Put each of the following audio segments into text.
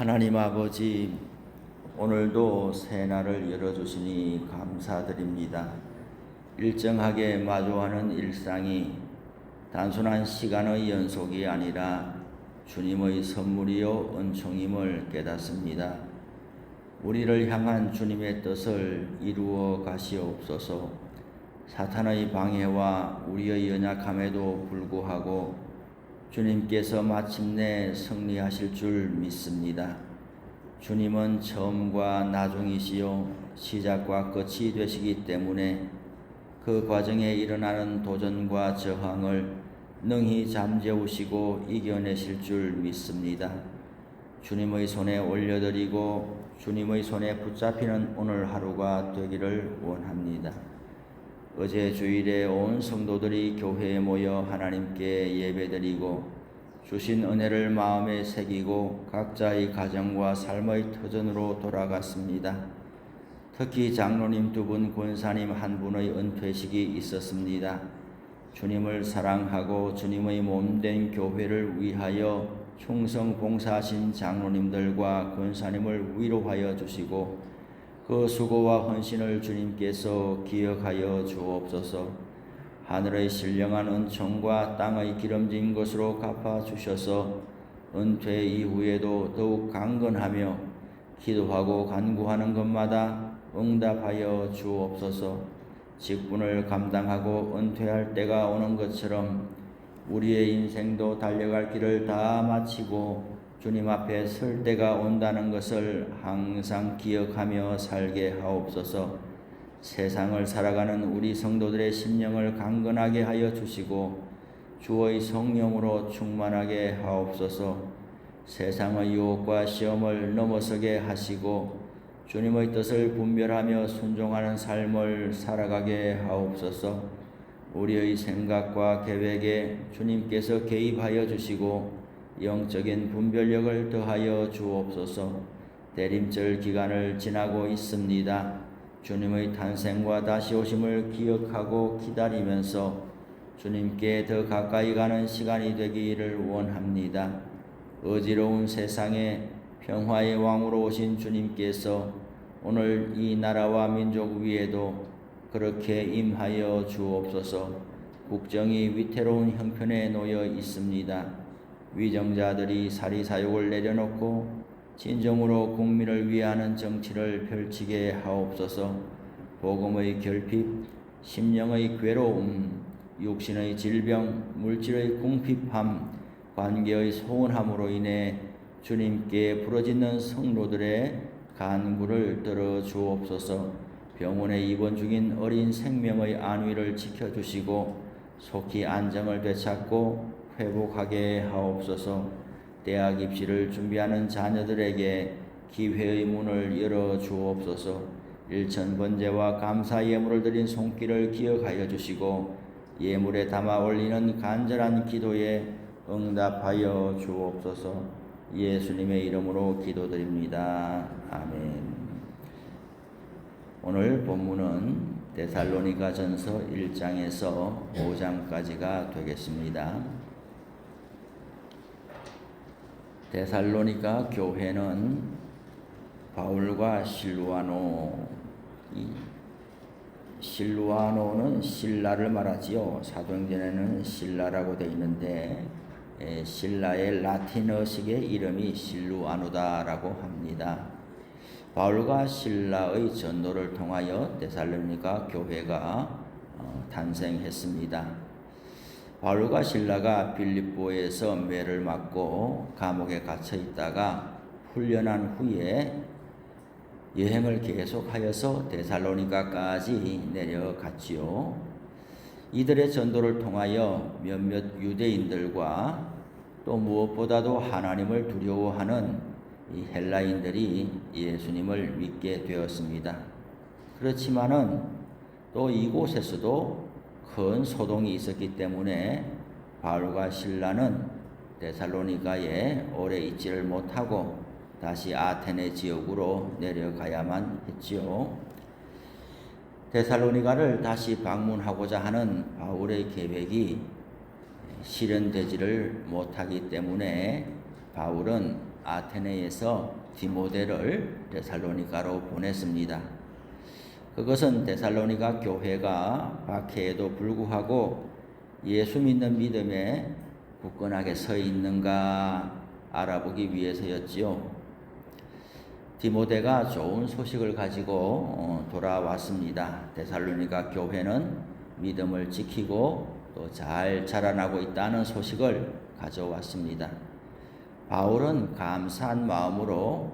하나님 아버지, 오늘도 새 날을 열어주시니 감사드립니다. 일정하게 마주하는 일상이 단순한 시간의 연속이 아니라 주님의 선물이요 은총임을 깨닫습니다. 우리를 향한 주님의 뜻을 이루어 가시옵소서. 사탄의 방해와 우리의 연약함에도 불구하고 주님께서 마침내 승리하실 줄 믿습니다. 주님은 처음과 나중이시요 시작과 끝이 되시기 때문에 그 과정에 일어나는 도전과 저항을 능히 잠재우시고 이겨내실 줄 믿습니다. 주님의 손에 올려드리고 주님의 손에 붙잡히는 오늘 하루가 되기를 원합니다. 어제 주일에 온 성도들이 교회에 모여 하나님께 예배드리고 주신 은혜를 마음에 새기고 각자의 가정과 삶의 터전으로 돌아갔습니다. 특히 장로님 두 분, 권사님 한 분의 은퇴식이 있었습니다. 주님을 사랑하고 주님의 몸된 교회를 위하여 충성 봉사하신 장로님들과 권사님을 위로하여 주시고 그 수고와 헌신을 주님께서 기억하여 주옵소서. 하늘의 신령한 은총과 땅의 기름진 것으로 갚아주셔서 은퇴 이후에도 더욱 강건하며 기도하고 간구하는 것마다 응답하여 주옵소서. 직분을 감당하고 은퇴할 때가 오는 것처럼 우리의 인생도 달려갈 길을 다 마치고 주님 앞에 설 때가 온다는 것을 항상 기억하며 살게 하옵소서. 세상을 살아가는 우리 성도들의 심령을 강건하게 하여 주시고 주의 성령으로 충만하게 하옵소서. 세상의 유혹과 시험을 넘어서게 하시고 주님의 뜻을 분별하며 순종하는 삶을 살아가게 하옵소서. 우리의 생각과 계획에 주님께서 개입하여 주시고 영적인 분별력을 더하여 주옵소서. 대림절 기간을 지나고 있습니다. 주님의 탄생과 다시 오심을 기억하고 기다리면서 주님께 더 가까이 가는 시간이 되기를 원합니다. 어지러운 세상에 평화의 왕으로 오신 주님께서 오늘 이 나라와 민족 위에도 그렇게 임하여 주옵소서. 국정이 위태로운 형편에 놓여 있습니다. 위정자들이 사리사욕을 내려놓고 진정으로 국민을 위하는 정치를 펼치게 하옵소서. 복음의 결핍, 심령의 괴로움, 육신의 질병, 물질의 궁핍함, 관계의 소원함으로 인해 주님께 부르짖는 성도들의 간구를 들어 주옵소서. 병원에 입원 중인 어린 생명의 안위를 지켜주시고 속히 안정을 되찾고 회복하게 하옵소서. 대학 입시를 준비하는 자녀들에게 기회의 문을 열어 주옵소서. 일천번제와 감사 예물을 드린 손길을 기억하여 주시고 예물에 담아 올리는 간절한 기도에 응답하여 주옵소서. 예수님의 이름으로 기도드립니다. 아멘. 오늘 본문은 데살로니가전서 1장에서 5장까지가 되겠습니다. 데살로니가 교회는 바울과 실루아노는 신라를 말하지요. 사도행전에는 신라라고 되어 있는데 신라의 라틴어식의 이름이 실루아노다라고 합니다. 바울과 신라의 전도를 통하여 데살로니가 교회가 탄생했습니다. 바울과 신라가 빌립보에서 매를 맞고 감옥에 갇혀 있다가 훈련한 후에 여행을 계속하여서 데살로니가까지 내려갔지요. 이들의 전도를 통하여 몇몇 유대인들과 또 무엇보다도 하나님을 두려워하는 이 헬라인들이 예수님을 믿게 되었습니다. 그렇지만은 또 이곳에서도 큰 소동이 있었기 때문에 바울과 신라는 데살로니가에 오래 있지를 못하고 다시 아테네 지역으로 내려가야만 했지요. 데살로니가를 다시 방문하고자 하는 바울의 계획이 실현되지를 못하기 때문에 바울은 아테네에서 디모데를 데살로니가로 보냈습니다. 그것은 데살로니가 교회가 박해에도 불구하고 예수 믿는 믿음에 굳건하게 서 있는가 알아보기 위해서였지요. 디모데가 좋은 소식을 가지고 돌아왔습니다. 데살로니가 교회는 믿음을 지키고 또 잘 자라나고 있다는 소식을 가져왔습니다. 바울은 감사한 마음으로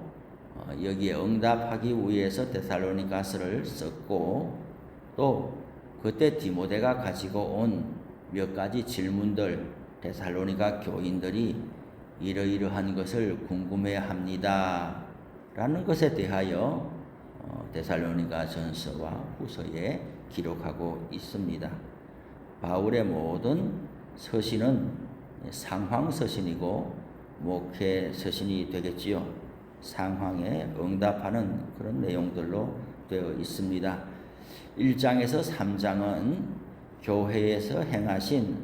여기에 응답하기 위해서 데살로니가서를 썼고 또 그때 디모데가 가지고 온 몇 가지 질문들 데살로니가 교인들이 이러이러한 것을 궁금해합니다 라는 것에 대하여 데살로니가 전서와 후서에 기록하고 있습니다. 바울의 모든 서신은 상황 서신이고 목회 서신이 되겠지요. 상황에 응답하는 그런 내용들로 되어 있습니다. 1장에서 3장은 교회에서 행하신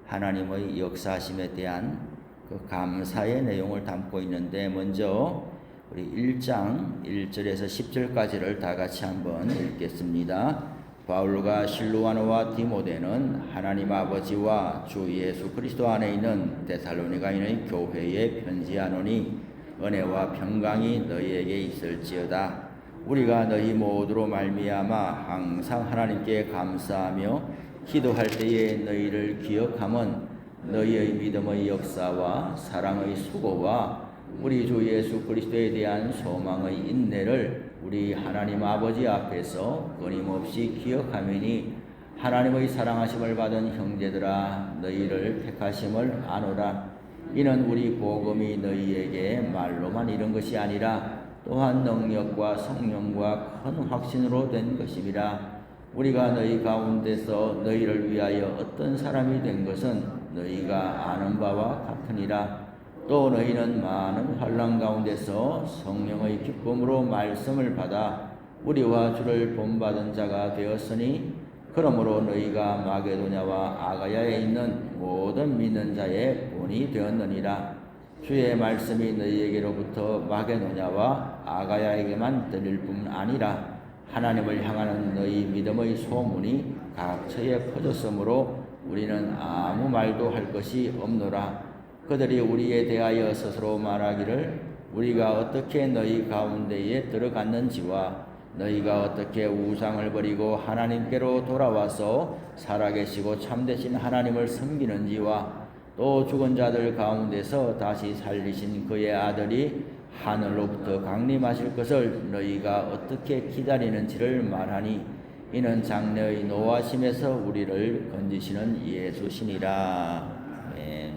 하나님의 역사하심에 대한 그 감사의 내용을 담고 있는데 먼저 우리 1장 1절에서 10절까지를 다 같이 한번 읽겠습니다. 바울과 실루아노와 디모데는 하나님 아버지와 주 예수 그리스도 안에 있는 데살로니가인의 교회에 편지하노니 은혜와 평강이 너희에게 있을지어다. 우리가 너희 모두로 말미암아 항상 하나님께 감사하며 기도할 때에 너희를 기억함은 너희의 믿음의 역사와 사랑의 수고와 우리 주 예수 그리스도에 대한 소망의 인내를 우리 하나님 아버지 앞에서 끊임없이 기억하매니 하나님의 사랑하심을 받은 형제들아 너희를 택하심을 아노라. 이는 우리 복음이 너희에게 말로만 이른 것이 아니라 또한 능력과 성령과 큰 확신으로 된 것임이라. 우리가 너희 가운데서 너희를 위하여 어떤 사람이 된 것은 너희가 아는 바와 같으니라. 또 너희는 많은 환난 가운데서 성령의 기쁨으로 말씀을 받아 우리와 주를 본받은 자가 되었으니 그러므로 너희가 마게도냐와 아가야에 있는 모든 믿는 자의 본이 되었느니라. 주의 말씀이 너희에게로부터 마게도냐와 아가야에게만 들릴 뿐 아니라 하나님을 향하는 너희 믿음의 소문이 각처에 퍼졌으므로 우리는 아무 말도 할 것이 없노라. 그들이 우리에 대하여 스스로 말하기를 우리가 어떻게 너희 가운데에 들어갔는지와 너희가 어떻게 우상을 버리고 하나님께로 돌아와서 살아계시고 참되신 하나님을 섬기는지와 또 죽은 자들 가운데서 다시 살리신 그의 아들이 하늘로부터 강림하실 것을 너희가 어떻게 기다리는지를 말하니 이는 장래의 노하심에서 우리를 건지시는 예수시니라. 아멘.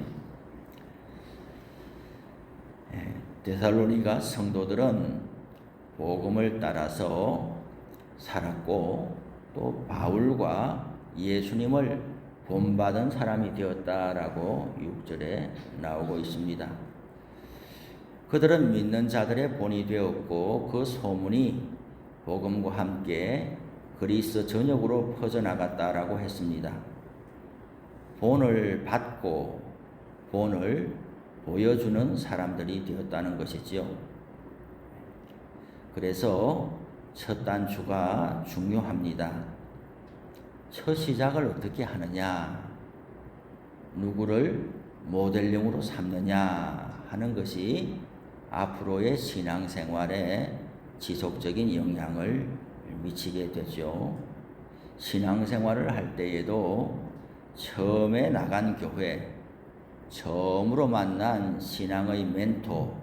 데살로니가 성도들은 복음을 따라서 살았고 또 바울과 예수님을 본받은 사람이 되었다라고 6절에 나오고 있습니다. 그들은 믿는 자들의 본이 되었고 그 소문이 복음과 함께 그리스 전역으로 퍼져나갔다라고 했습니다. 본을 받고 본을 보여주는 사람들이 되었다는 것이지요. 그래서 첫 단추가 중요합니다. 첫 시작을 어떻게 하느냐, 누구를 모델령으로 삼느냐 하는 것이 앞으로의 신앙생활에 지속적인 영향을 미치게 되죠. 신앙생활을 할 때에도 처음에 나간 교회, 처음으로 만난 신앙의 멘토,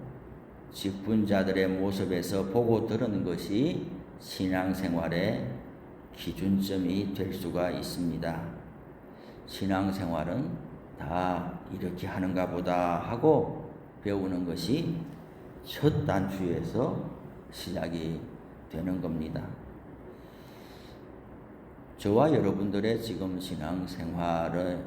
직분자들의 모습에서 보고 들은 것이 신앙생활의 기준점이 될 수가 있습니다. 신앙생활은 다 이렇게 하는가 보다 하고 배우는 것이 첫 단추에서 시작이 되는 겁니다. 저와 여러분들의 지금 신앙생활에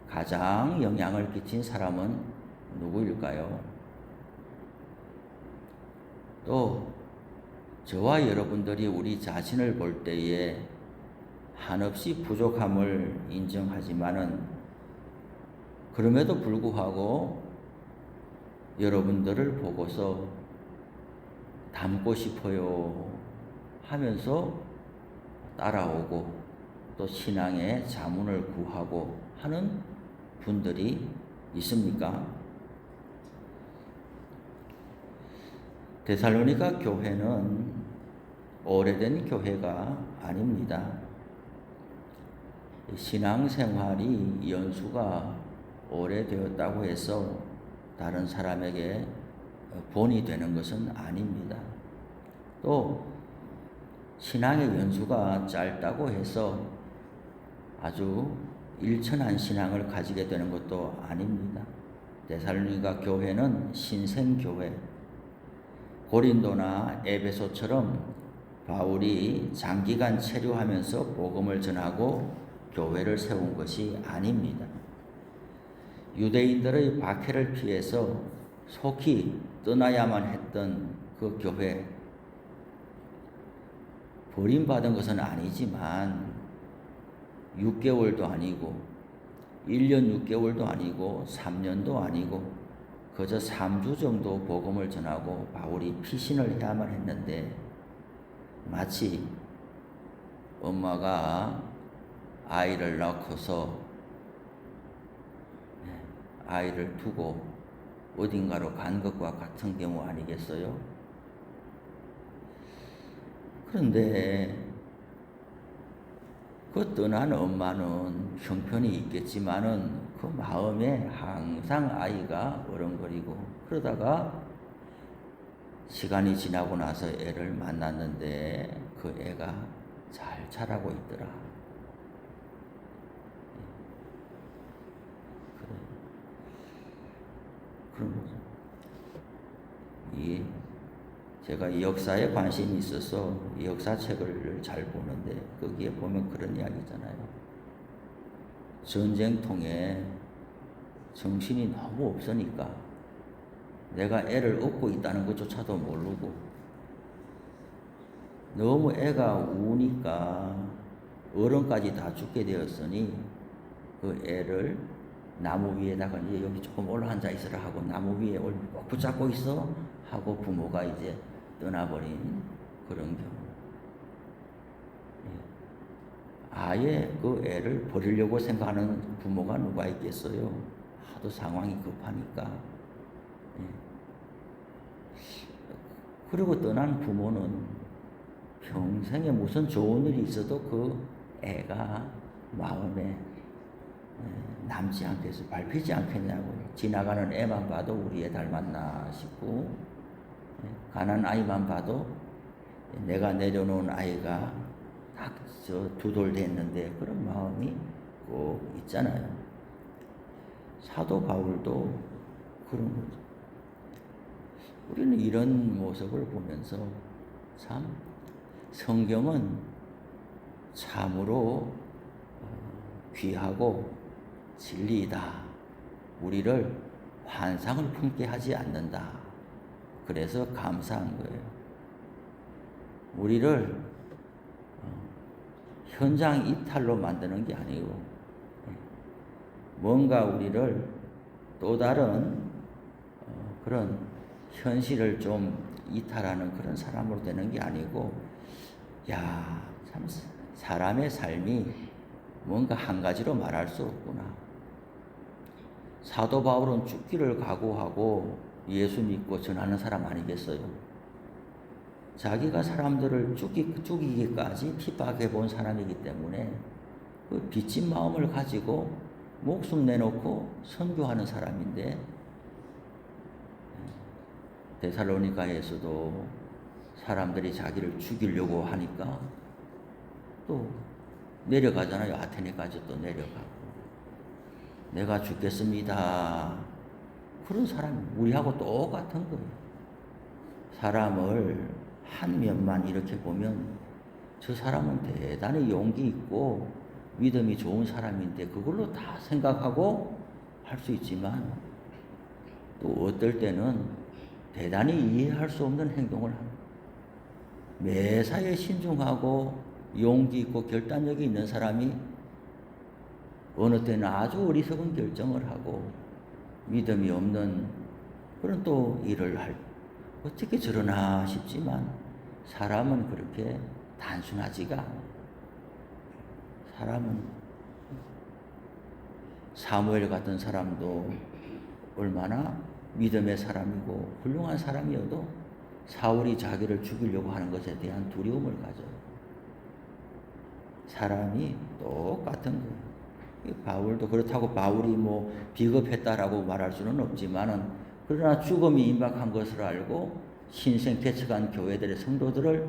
가장 영향을 끼친 사람은 누구일까요? 또 저와 여러분들이 우리 자신을 볼 때에 한없이 부족함을 인정하지만은 그럼에도 불구하고 여러분들을 보고서 닮고 싶어요 하면서 따라오고 또 신앙의 자문을 구하고 하는 분들이 있습니까? 데살로니가 교회는 오래된 교회가 아닙니다. 신앙생활이 연수가 오래되었다고 해서 다른 사람에게 본이 되는 것은 아닙니다. 또 신앙의 연수가 짧다고 해서 아주 일천한 신앙을 가지게 되는 것도 아닙니다. 데살로니가 교회는 신생교회, 고린도나 에베소처럼 바울이 장기간 체류하면서 복음을 전하고 교회를 세운 것이 아닙니다. 유대인들의 박해를 피해서 속히 떠나야만 했던 그 교회, 버림받은 것은 아니지만 6개월도 아니고 1년 6개월도 아니고 3년도 아니고 그저 3주 정도 복음을 전하고 바울이 피신을 해야만 했는데 마치 엄마가 아이를 낳고서 아이를 두고 어딘가로 간 것과 같은 경우 아니겠어요? 그런데 그 떠난 엄마는 형편이 있겠지만은 그 마음에 항상 아이가 어른거리고 그러다가 시간이 지나고 나서 애를 만났는데 그 애가 잘 자라고 있더라. 그래. 그런 거죠. 제가 이 역사에 관심이 있어서 이 역사책을 잘 보는데 거기에 보면 그런 이야기 있잖아요. 전쟁통에 정신이 너무 없으니까 내가 애를 얻고 있다는 것조차도 모르고 너무 애가 우니까 어른까지 다 죽게 되었으니 그 애를 나무 위에다가 이제 여기 조금 올라앉아 있으라 하고 나무 위에 꼭 붙잡고 있어 하고 부모가 이제 떠나버린 그런 경우. 아예 그 애를 버리려고 생각하는 부모가 누가 있겠어요? 하도 상황이 급하니까. 그리고 떠난 부모는 평생에 무슨 좋은 일이 있어도 그 애가 마음에 남지 않겠어, 밟히지 않겠냐고. 지나가는 애만 봐도 우리 애 닮았나 싶고, 가난 아이만 봐도 내가 내려놓은 아이가 딱 두 돌 됐는데 그런 마음이 꼭 있잖아요. 사도 바울도 그런 거죠. 우리는 이런 모습을 보면서 참 성경은 참으로 귀하고 진리이다. 우리를 환상을 품게 하지 않는다. 그래서 감사한 거예요. 우리를 현장 이탈로 만드는 게 아니고 뭔가 우리를 또 다른 그런 현실을 좀 이탈하는 그런 사람으로 되는 게 아니고, 야, 참 사람의 삶이 뭔가 한 가지로 말할 수 없구나. 사도 바울은 죽기를 각오하고 예수 믿고 전하는 사람 아니겠어요? 자기가 사람들을 죽이기까지 핍박해 본 사람이기 때문에 그 빚진 마음을 가지고 목숨 내놓고 선교하는 사람인데, 데살로니가에서도 사람들이 자기를 죽이려고 하니까 또 내려가잖아요. 아테네까지 또 내려가고. 내가 죽겠습니다. 그런 사람이 우리하고 똑같은 거예요. 사람을 한 면만 이렇게 보면 저 사람은 대단히 용기 있고 믿음이 좋은 사람인데 그걸로 다 생각하고 할 수 있지만 또 어떨 때는 대단히 이해할 수 없는 행동을 합니다. 매사에 신중하고 용기 있고 결단력이 있는 사람이 어느 때는 아주 어리석은 결정을 하고 믿음이 없는 그런 또 일을 어떻게 저러나 싶지만 사람은 그렇게 단순하지가 않아요. 사람은 사무엘 같은 사람도 얼마나 믿음의 사람이고 훌륭한 사람이어도 사울이 자기를 죽이려고 하는 것에 대한 두려움을 가져요. 사람이 똑같은 거예요. 바울도 그렇다고 바울이 뭐 비겁했다라고 말할 수는 없지만은 그러나 죽음이 임박한 것을 알고 신생 개척한 교회들의 성도들을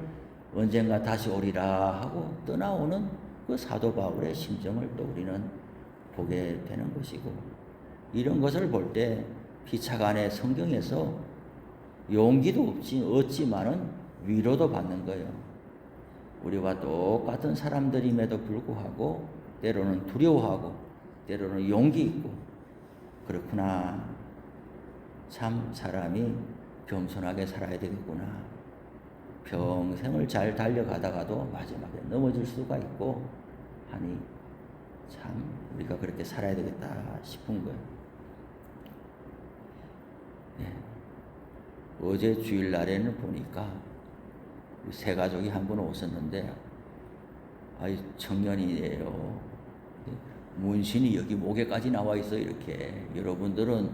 언젠가 다시 오리라 하고 떠나오는 그 사도 바울의 심정을 또 우리는 보게 되는 것이고, 이런 것을 볼 때 피차간의 성경에서 용기도 얻지만은 위로도 받는 거예요. 우리와 똑같은 사람들임에도 불구하고 때로는 두려워하고 때로는 용기 있고, 그렇구나. 참 사람이 겸손하게 살아야 되겠구나. 평생을 잘 달려가다가도 마지막에 넘어질 수가 있고 하니 참 우리가 그렇게 살아야 되겠다 싶은 거예요. 네. 어제 주일날에는 보니까 세 가족이 한 분 오셨는데 청년이에요. 문신이 여기 목에까지 나와 있어. 이렇게 여러분들은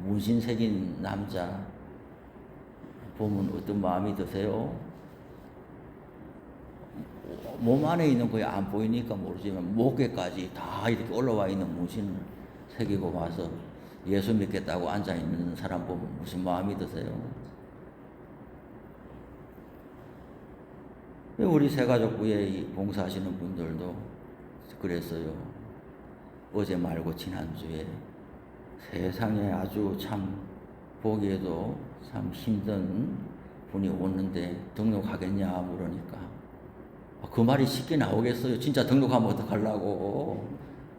문신 새긴 남자 보면 어떤 마음이 드세요? 몸 안에 있는 거에 안 보이니까 모르지만 목에까지 다 이렇게 올라와 있는 문신을 새기고 와서 예수 믿겠다고 앉아있는 사람 보면 무슨 마음이 드세요? 우리 새가족부에 봉사하시는 분들도 그랬어요. 어제 말고 지난주에 세상에 아주 참 보기에도 참 힘든 분이 오는데 등록하겠냐 물으니까 그 말이 쉽게 나오겠어요. 진짜 등록하면 어떡하려고.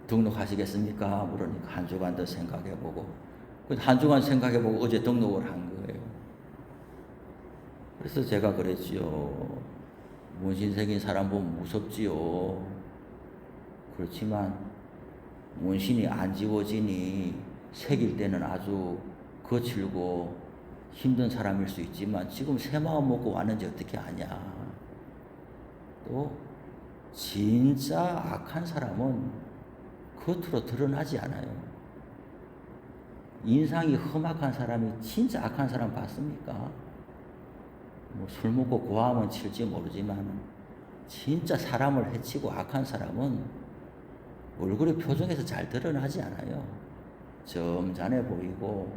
등록하시겠습니까? 물으니까 한 주간 더 생각해보고, 한 주간 생각해보고 어제 등록을 한 거예요. 그래서 제가 그랬지요. 문신 새긴 사람 보면 무섭지요. 그렇지만 문신이 안 지워지니 새길 때는 아주 거칠고 힘든 사람일 수 있지만 지금 새 마음 먹고 왔는지 어떻게 아냐. 또 진짜 악한 사람은 겉으로 드러나지 않아요. 인상이 험악한 사람이 진짜 악한 사람 봤습니까? 술 먹고 고함은 칠지 모르지만 진짜 사람을 해치고 악한 사람은 얼굴의 표정에서 잘 드러나지 않아요. 점잖해 보이고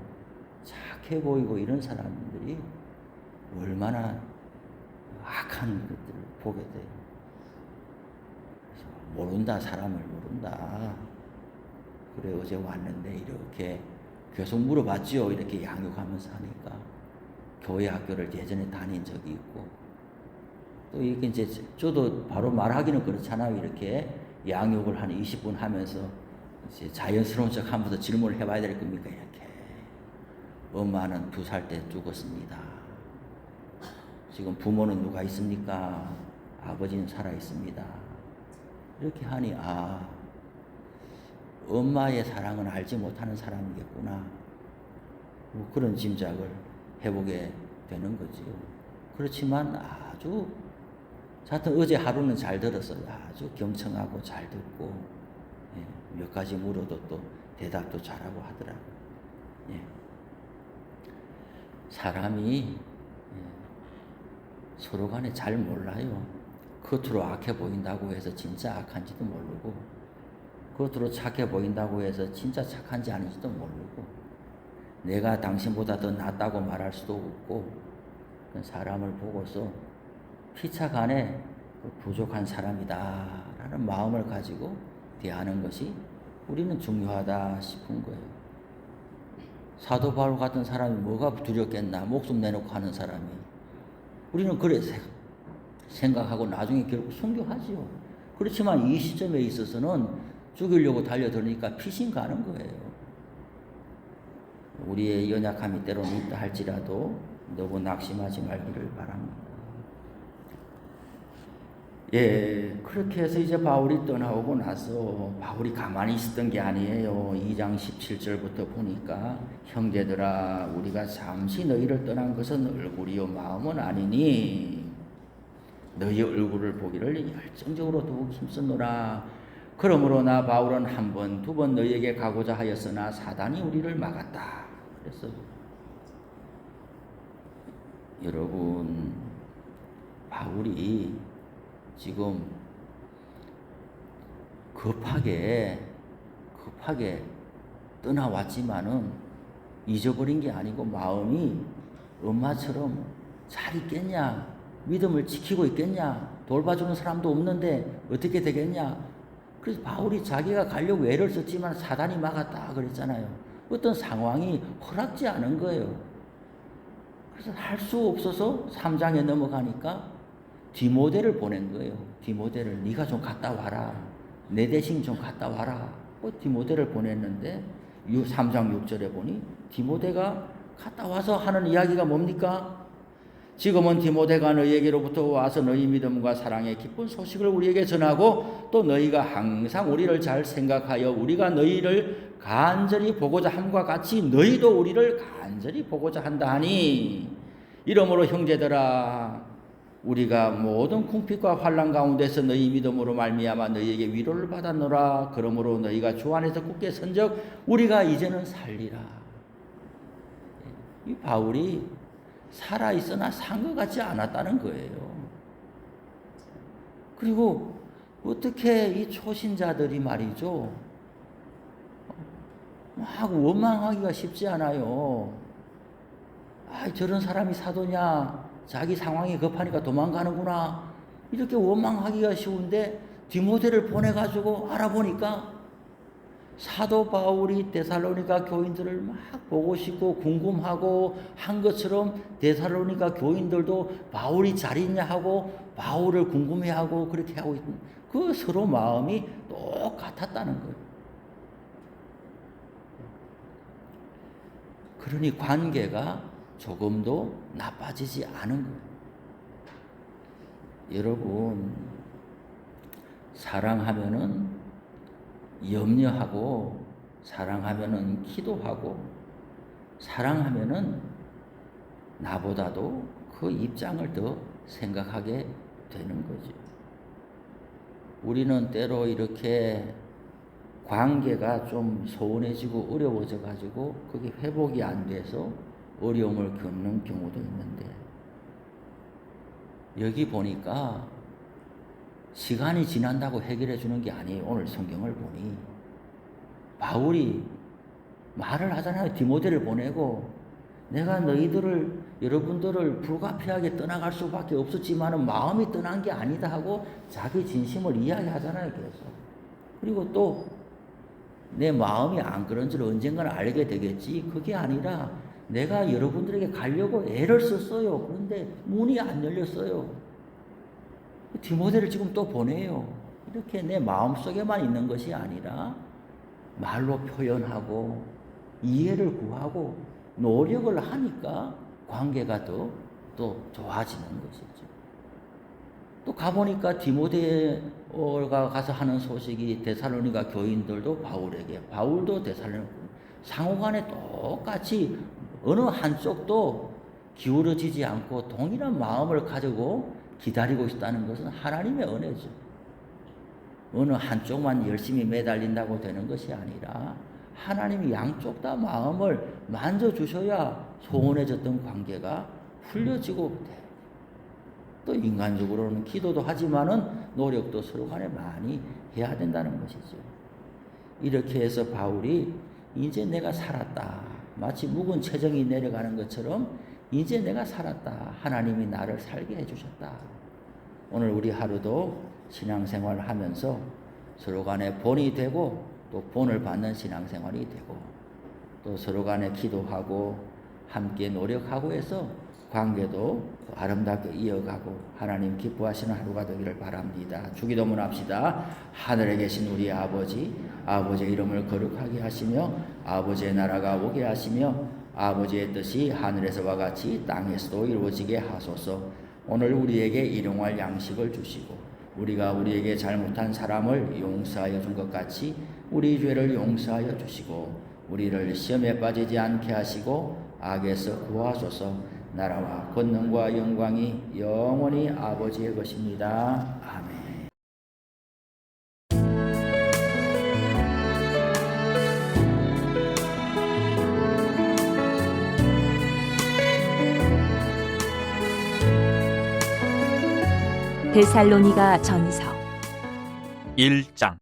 착해 보이고 이런 사람들이 얼마나 악한 것들을 보게 돼요. 그래서 모른다, 사람을 모른다. 그래 어제 왔는데 이렇게 계속 물어봤지요. 이렇게 양육하면서 하니까. 교회 학교를 예전에 다닌 적이 있고, 또 이렇게 이제 저도 바로 말하기는 그렇잖아요. 이렇게 양육을 한 20분 하면서 이제 자연스러운 척 하면서 질문을 해봐야 될 겁니까? 이렇게. 엄마는 2살 때 죽었습니다. 지금 부모는 누가 있습니까? 아버지는 살아 있습니다. 이렇게 하니 엄마의 사랑은 알지 못하는 사람이겠구나. 뭐 그런 짐작을 해보게 되는 거지요. 그렇지만 하여튼 어제 하루는 잘 들었어요. 아주 경청하고 잘 듣고, 몇 가지 물어도 또 대답도 잘하고 하더라고요. 사람이 서로 간에 잘 몰라요. 겉으로 악해 보인다고 해서 진짜 악한지도 모르고, 겉으로 착해 보인다고 해서 진짜 착한지 아닌지도 모르고, 내가 당신보다 더 낫다고 말할 수도 없고, 사람을 보고서 피차간에 부족한 사람이다 라는 마음을 가지고 대하는 것이 우리는 중요하다 싶은 거예요. 사도 바울 같은 사람이 뭐가 두렵겠나. 목숨 내놓고 하는 사람이. 우리는 그래 생각하고 나중에 결국 순교하지요. 그렇지만 이 시점에 있어서는 죽이려고 달려들으니까 피신 가는 거예요. 우리의 연약함이 때로는 있다 할지라도 너무 낙심하지 말기를 바랍니다. 예, 그렇게 해서 이제 바울이 떠나오고 나서 바울이 가만히 있었던 게 아니에요. 2장 17절부터 보니까 형제들아 우리가 잠시 너희를 떠난 것은 얼굴이요 마음은 아니니 너희 얼굴을 보기를 열정적으로 더욱 힘쓰노라. 그러므로 나 바울은 한 번, 두 번 너희에게 가고자 하였으나 사단이 우리를 막았다. 그랬어요. 여러분, 바울이 지금 급하게 떠나왔지만은 잊어버린 게 아니고 마음이 엄마처럼 잘 있겠냐? 믿음을 지키고 있겠냐? 돌봐주는 사람도 없는데 어떻게 되겠냐? 그래서 바울이 자기가 가려고 애를 썼지만 사단이 막았다 그랬잖아요. 어떤 상황이 허락지 않은 거예요. 그래서 할 수 없어서 3장에 넘어가니까 디모데를 보낸 거예요. 디모데를 네가 좀 갔다 와라. 내 대신 좀 갔다 와라. 디모데를 보냈는데 3장 6절에 보니 디모데가 갔다 와서 하는 이야기가 뭡니까? 지금은 디모데가 너희에게로부터 와서 너희 믿음과 사랑의 기쁜 소식을 우리에게 전하고 또 너희가 항상 우리를 잘 생각하여 우리가 너희를 간절히 보고자 함과 같이 너희도 우리를 간절히 보고자 한다 하니 이러므로 형제들아 우리가 모든 궁핍과 환난 가운데서 너희 믿음으로 말미암아 너희에게 위로를 받았노라. 그러므로 너희가 주 안에서 굳게 선적 우리가 이제는 살리라. 이 바울이 살아있으나 산 것 같지 않았다는 거예요. 그리고 어떻게 이 초신자들이 말이죠. 막 원망하기가 쉽지 않아요. 저런 사람이 사도냐. 자기 상황이 급하니까 도망가는구나. 이렇게 원망하기가 쉬운데 디모데를 보내가지고 알아보니까 사도 바울이 데살로니가 교인들을 막 보고 싶고 궁금하고 한 것처럼 데살로니가 교인들도 바울이 잘 있냐 하고 바울을 궁금해하고 그렇게 하고 있는 그 서로 마음이 똑같았다는 거예요. 그러니 관계가 조금도 나빠지지 않은 거예요. 여러분, 사랑하면은 염려하고 사랑하면은 기도하고 사랑하면은 나보다도 그 입장을 더 생각하게 되는 거죠. 우리는 때로 이렇게 관계가 좀 소원해지고 어려워져 가지고 그게 회복이 안 돼서 어려움을 겪는 경우도 있는데 여기 보니까 시간이 지난다고 해결해 주는 게 아니에요. 오늘 성경을 보니 바울이 말을 하잖아요. 디모데를 보내고 내가 여러분들을 불가피하게 떠나갈 수밖에 없었지만은 마음이 떠난 게 아니다 하고 자기 진심을 이야기하잖아요. 계속. 그리고 또 내 마음이 안 그런 줄 언젠가는 알게 되겠지. 그게 아니라 내가 여러분들에게 가려고 애를 썼어요. 그런데 문이 안 열렸어요. 디모데를 지금 또 보내요. 이렇게 내 마음속에만 있는 것이 아니라 말로 표현하고 이해를 구하고 노력을 하니까 관계가 또 좋아지는 것이죠. 또 가보니까 디모데가 가서 하는 소식이 데살로니가 교인들도 바울에게, 바울도 데살로니가 상호간에 똑같이 어느 한쪽도 기울어지지 않고 동일한 마음을 가지고 기다리고 있다는 것은 하나님의 은혜죠. 어느 한쪽만 열심히 매달린다고 되는 것이 아니라 하나님이 양쪽 다 마음을 만져주셔야 소원해졌던 관계가 풀려지고 돼. 또 인간적으로는 기도도 하지만은 노력도 서로 간에 많이 해야 된다는 것이죠. 이렇게 해서 바울이 이제 내가 살았다. 마치 묵은 체정이 내려가는 것처럼 이제 내가 살았다. 하나님이 나를 살게 해주셨다. 오늘 우리 하루도 신앙생활을 하면서 서로 간에 본이 되고 또 본을 받는 신앙생활이 되고 또 서로 간에 기도하고 함께 노력하고 해서 관계도 아름답게 이어가고 하나님 기뻐하시는 하루가 되기를 바랍니다. 주기도문 합시다. 하늘에 계신 우리 아버지, 아버지의 이름을 거룩하게 하시며 아버지의 나라가 오게 하시며 아버지의 뜻이 하늘에서와 같이 땅에서도 이루어지게 하소서. 오늘 우리에게 일용할 양식을 주시고 우리가 우리에게 잘못한 사람을 용서하여 준 것 같이 우리 죄를 용서하여 주시고 우리를 시험에 빠지지 않게 하시고 악에서 구하소서. 나라와 권능과 영광이 영원히 아버지의 것입니다. 아멘. 데살로니가 전서 1장.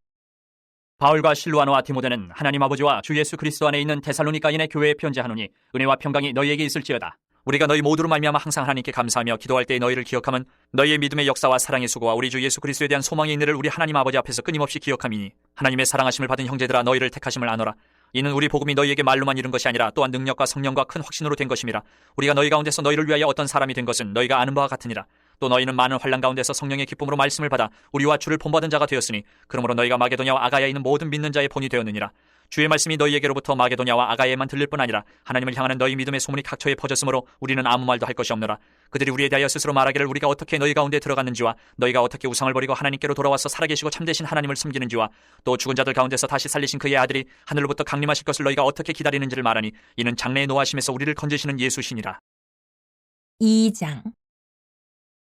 바울과 실루아노와 디모데는 하나님 아버지와 주 예수 그리스도 안에 있는 데살로니가인의 교회에 편지하노니 은혜와 평강이 너희에게 있을지어다. 우리가 너희 모두로 말미암아 항상 하나님께 감사하며 기도할 때에 너희를 기억함은 너희의 믿음의 역사와 사랑의 수고와 우리 주 예수 그리스도에 대한 소망의 인내를 우리 하나님 아버지 앞에서 끊임없이 기억함이니 하나님의 사랑하심을 받은 형제들아 너희를 택하심을 아노라. 이는 우리 복음이 너희에게 말로만 이른 것이 아니라 또한 능력과 성령과 큰 확신으로 된 것임이라. 우리가 너희 가운데서 너희를 위하여 어떤 사람이 된 것은 너희가 아는 바와 같으니라. 또 너희는 많은 환난 가운데서 성령의 기쁨으로 말씀을 받아 우리와 주를 본받은 자가 되었으니 그러므로 너희가 마게도냐와 아가야에 있는 모든 믿는 자의 본이 되었느니라. 주의 말씀이 너희에게로부터 마게도냐와 아가야에만 들릴 뿐 아니라 하나님을 향하는 너희 믿음의 소문이 각처에 퍼졌으므로 우리는 아무 말도 할 것이 없노라. 그들이 우리에 대하여 스스로 말하기를 우리가 어떻게 너희 가운데 들어갔는지와 너희가 어떻게 우상을 버리고 하나님께로 돌아와서 살아계시고 참되신 하나님을 숨기는지와 또 죽은 자들 가운데서 다시 살리신 그의 아들이 하늘로부터 강림하실 것을 너희가 어떻게 기다리는지를 말하니 이는 장래의 노하심에서 우리를 건지시는 예수시니라. 2장.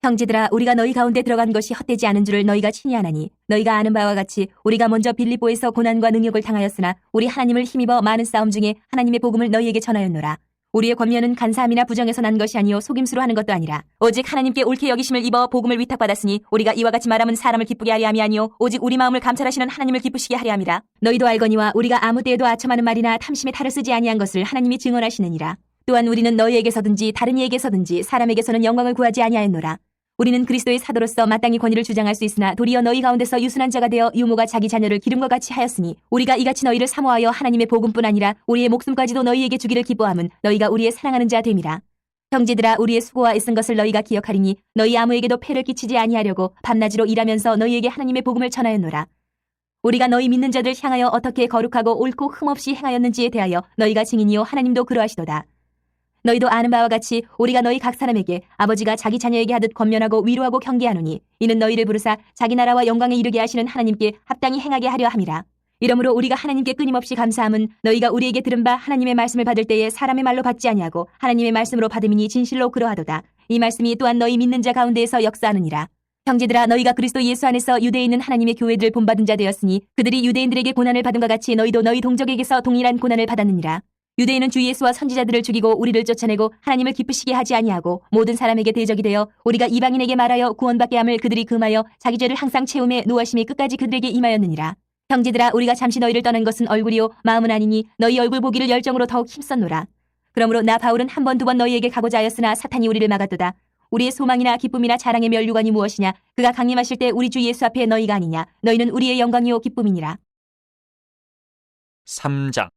형제들아 우리가 너희 가운데 들어간 것이 헛되지 않은 줄을 너희가 친히 아나니 너희가 아는 바와 같이 우리가 먼저 빌립보에서 고난과 능욕을 당하였으나 우리 하나님을 힘입어 많은 싸움 중에 하나님의 복음을 너희에게 전하였노라. 우리의 권면은 간사함이나 부정에서 난 것이 아니요 속임수로 하는 것도 아니라 오직 하나님께 옳게 여기심을 입어 복음을 위탁받았으니 우리가 이와 같이 말함은 사람을 기쁘게 하려 함이 아니요 오직 우리 마음을 감찰하시는 하나님을 기쁘시게 하려 함이라. 너희도 알거니와 우리가 아무 때에도 아첨하는 말이나 탐심에 탈을 쓰지 아니한 것을 하나님이 증언하시느니라. 또한 우리는 너희에게서든지 다른 이에게서든지 사람에게서는 영광을 구하지 아니하였노라. 우리는 그리스도의 사도로서 마땅히 권위를 주장할 수 있으나 도리어 너희 가운데서 유순한 자가 되어 유모가 자기 자녀를 기름과 같이 하였으니 우리가 이같이 너희를 사모하여 하나님의 복음뿐 아니라 우리의 목숨까지도 너희에게 주기를 기뻐함은 너희가 우리의 사랑하는 자 됨이라. 형제들아 우리의 수고와 애쓴 것을 너희가 기억하리니 너희 아무에게도 폐를 끼치지 아니하려고 밤낮으로 일하면서 너희에게 하나님의 복음을 전하였노라. 우리가 너희 믿는 자들 향하여 어떻게 거룩하고 옳고 흠없이 행하였는지에 대하여 너희가 증인이요 하나님도 그러하시도다. 너희도 아는 바와 같이 우리가 너희 각 사람에게 아버지가 자기 자녀에게 하듯 권면하고 위로하고 경계하노니 이는 너희를 부르사 자기 나라와 영광에 이르게 하시는 하나님께 합당히 행하게 하려 함이라. 이러므로 우리가 하나님께 끊임없이 감사함은 너희가 우리에게 들은 바 하나님의 말씀을 받을 때에 사람의 말로 받지 아니하고 하나님의 말씀으로 받음이니 진실로 그러하도다. 이 말씀이 또한 너희 믿는 자 가운데에서 역사하느니라. 형제들아 너희가 그리스도 예수 안에서 유대에 있는 하나님의 교회들 본받은 자 되었으니 그들이 유대인들에게 고난을 받은 것 같이 너희도 너희 동족에게서 동일한 고난을 받았느니라. 유대인은 주 예수와 선지자들을 죽이고 우리를 쫓아내고 하나님을 기쁘시게 하지 아니하고 모든 사람에게 대적이 되어 우리가 이방인에게 말하여 구원받게 함을 그들이 금하여 자기 죄를 항상 채움에 노하심이 끝까지 그들에게 임하였느니라. 형제들아 우리가 잠시 너희를 떠난 것은 얼굴이요 마음은 아니니 너희 얼굴 보기를 열정으로 더욱 힘썼노라. 그러므로 나 바울은 한 번 두 번 너희에게 가고자 하였으나 사탄이 우리를 막았도다. 우리의 소망이나 기쁨이나 자랑의 면류관이 무엇이냐. 그가 강림하실 때 우리 주 예수 앞에 너희가 아니냐. 너희는 우리의 영광이요 기쁨이니라. 3장.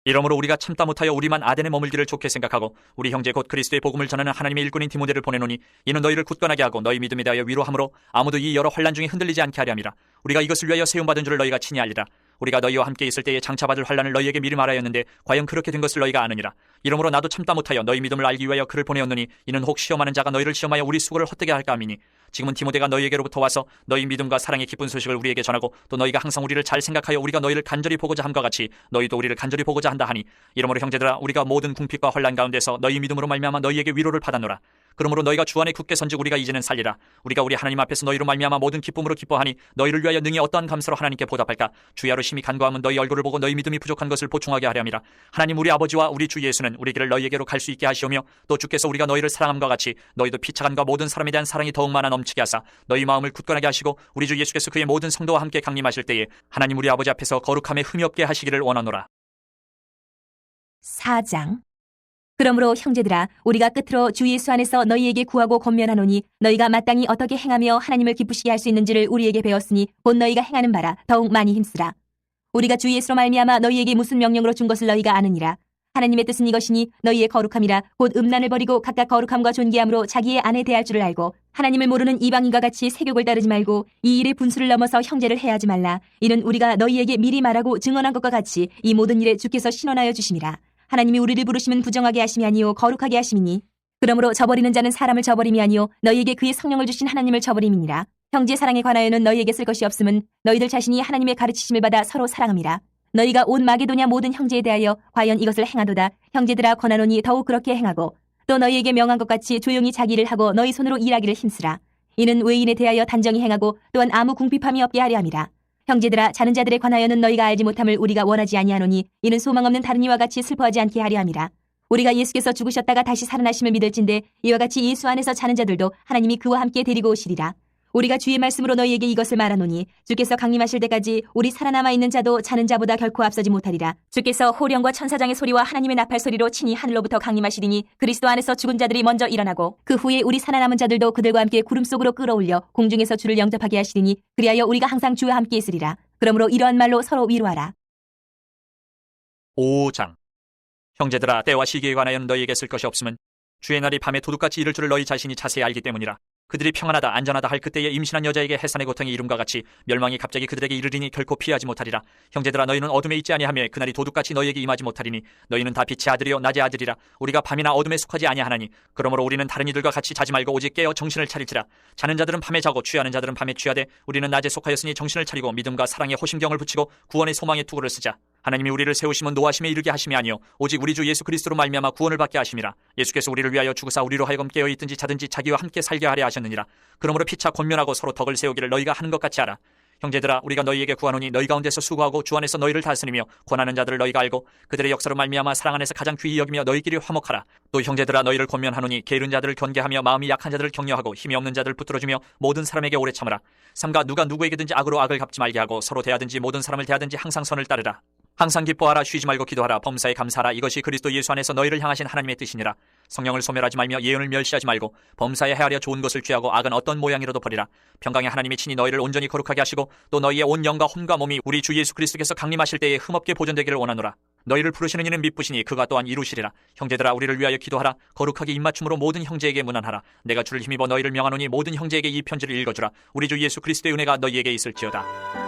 이러므로 우리가 참다 못하여 우리만 아덴에 머물기를 좋게 생각하고 우리 형제 곧 그리스도의 복음을 전하는 하나님의 일꾼인 디모데를 보내노니 이는 너희를 굳건하게 하고 너희 믿음에 대하여 위로함으로 아무도 이 여러 환난 중에 흔들리지 않게 하려 함이라. 우리가 이것을 위하여 세움받은 줄을 너희가 친히 알리라. 우리가 너희와 함께 있을 때에 장차받을 환난을 너희에게 미리 말하였는데 과연 그렇게 된 것을 너희가 아느니라. 이러므로 나도 참다 못하여 너희 믿음을 알기 위하여 그를 보내었느니 이는 혹 시험하는 자가 너희를 시험하여 우리 수고를 헛되게 할까 함이니 지금은 디모데가 너희에게로부터 와서 너희 믿음과 사랑의 기쁜 소식을 우리에게 전하고 또 너희가 항상 우리를 잘 생각하여 우리가 너희를 간절히 보고자 함과 같이 너희도 우리를 간절히 보고자 한다 하니 이러므로 형제들아 우리가 모든 궁핍과 환난 가운데서 너희 믿음으로 말미암아 너희에게 위로를 받아노라. 그러므로 너희가 주 안에 굳게 선즉 우리가 이제는 살리라. 우리가 우리 하나님 앞에서 너희로 말미암아 모든 기쁨으로 기뻐하니 너희를 위하여 능히 어떠한 감사로 하나님께 보답할까. 주야로 심히 간구하면 너희 얼굴을 보고 너희 믿음이 부족한 것을 보충하게 하려 함이라. 하나님 우리 아버지와 우리 주 예수는 우리 길을 너희에게로 갈 수 있게 하시오며 또 주께서 우리가 너희를 사랑함과 같이 너희도 피차간과 모든 사람에 대한 사랑이 더욱 많아 넘치게 하사 너희 마음을 굳건하게 하시고 우리 주 예수께서 그의 모든 성도와 함께 강림하실 때에 하나님 우리 아버지 앞에서 거룩함에 흠이 없게 하시기를 원하노라. 4장. 그러므로 형제들아 우리가 끝으로 주 예수 안에서 너희에게 구하고 권면하노니 너희가 마땅히 어떻게 행하며 하나님을 기쁘시게 할 수 있는지를 우리에게 배웠으니 곧 너희가 행하는 바라 더욱 많이 힘쓰라. 우리가 주 예수로 말미암아 너희에게 무슨 명령으로 준 것을 너희가 아느니라. 하나님의 뜻은 이것이니 너희의 거룩함이라 곧 음란을 버리고 각각 거룩함과 존귀함으로 자기의 아내 대할 줄을 알고 하나님을 모르는 이방인과 같이 세욕을 따르지 말고 이 일의 분수를 넘어서 형제를 해하지 말라. 이는 우리가 너희에게 미리 말하고 증언한 것과 같이 이 모든 일에 주께서 신원하여 주심이라. 하나님이 우리를 부르시면 부정하게 하심이 아니요 거룩하게 하심이니 그러므로 저버리는 자는 사람을 저버림이 아니요 너희에게 그의 성령을 주신 하나님을 저버림이니라. 형제 사랑에 관하여는 너희에게 쓸 것이 없음은 너희들 자신이 하나님의 가르치심을 받아 서로 사랑함이라. 너희가 온 마게도냐 모든 형제에 대하여 과연 이것을 행하도다. 형제들아 권하노니 더욱 그렇게 행하고 또 너희에게 명한 것 같이 조용히 자기 일을 하고 너희 손으로 일하기를 힘쓰라. 이는 외인에 대하여 단정히 행하고 또한 아무 궁핍함이 없게 하려 함이라. 형제들아 자는 자들에 관하여는 너희가 알지 못함을 우리가 원하지 아니하노니 이는 소망 없는 다른 이와 같이 슬퍼하지 않게 하려 함이라. 우리가 예수께서 죽으셨다가 다시 살아나심을 믿을진대 이와 같이 예수 안에서 자는 자들도 하나님이 그와 함께 데리고 오시리라. 우리가 주의 말씀으로 너희에게 이것을 말하노니 주께서 강림하실 때까지 우리 살아남아 있는 자도 자는 자보다 결코 앞서지 못하리라. 주께서 호령과 천사장의 소리와 하나님의 나팔 소리로 친히 하늘로부터 강림하시리니 그리스도 안에서 죽은 자들이 먼저 일어나고 그 후에 우리 살아남은 자들도 그들과 함께 구름 속으로 끌어올려 공중에서 주를 영접하게 하시리니 그리하여 우리가 항상 주와 함께 있으리라. 그러므로 이러한 말로 서로 위로하라. 5장. 형제들아 때와 시기에 관하여는 너희에게 쓸 것이 없음은 주의 날이 밤에 도둑같이 이를 줄을 너희 자신이 자세히 알기 때문이라. 그들이 평안하다 안전하다 할 그때에 임신한 여자에게 해산의 고통이 이름과 같이 멸망이 갑자기 그들에게 이르리니 결코 피하지 못하리라. 형제들아 너희는 어둠에 있지 아니하며 그날이 도둑같이 너희에게 임하지 못하리니 너희는 다 빛의 아들이요 낮의 아들이라. 우리가 밤이나 어둠에 속하지 아니하나니 그러므로 우리는 다른 이들과 같이 자지 말고 오직 깨어 정신을 차릴지라. 자는 자들은 밤에 자고 취하는 자들은 밤에 취하되 우리는 낮에 속하였으니 정신을 차리고 믿음과 사랑에 호심경을 붙이고 구원의 소망의 투구를 쓰자. 하나님이 우리를 세우심은 노하심에 이르게 하심이 아니요 오직 우리 주 예수 그리스도로 말미암아 구원을 받게 하심이라. 예수께서 우리를 위하여 죽으사 우리로 하여금 깨어 있든지 자든지 자기와 함께 살게 하려 하셨느니라. 그러므로 피차 권면하고 서로 덕을 세우기를 너희가 하는 것 같이 하라. 형제들아 우리가 너희에게 구하노니 너희 가운데서 수고하고 주 안에서 너희를 다스리며 권하는 자들을 너희가 알고 그들의 역사로 말미암아 사랑 안에서 가장 귀히 여기며 너희끼리 화목하라. 또 형제들아 너희를 권면하노니 게으른 자들을 견계하며 마음이 약한 자들을 격려하고 힘이 없는 자들을 붙들어주며 모든 사람에게 오래 참으라. 삼가 누가 누구에게든지 악으로 악을 갚지 말게 하고 서로 대하든지 모든 사람을 대하든지 항상 선을 따르라. 항상 기뻐하라. 쉬지 말고 기도하라. 범사에 감사하라. 이것이 그리스도 예수 안에서 너희를 향하신 하나님의 뜻이니라. 성령을 소멸하지 말며 예언을 멸시하지 말고 범사에 헤아려 좋은 것을 취하고 악은 어떤 모양이라도 버리라. 평강의 하나님이 친히 너희를 온전히 거룩하게 하시고 또 너희의 온 영과 혼과 몸이 우리 주 예수 그리스도께서 강림하실 때에 흠없게 보존되기를 원하노라. 너희를 부르시는 이는 미쁘시니 그가 또한 이루시리라. 형제들아 우리를 위하여 기도하라. 거룩하게 입맞춤으로 모든 형제에게 문안하라. 내가 주를 힘입어 너희를 명하노니 모든 형제에게 이 편지를 읽어주라. 우리 주 예수 그리스도의 은혜가 너희에게 있을지어다.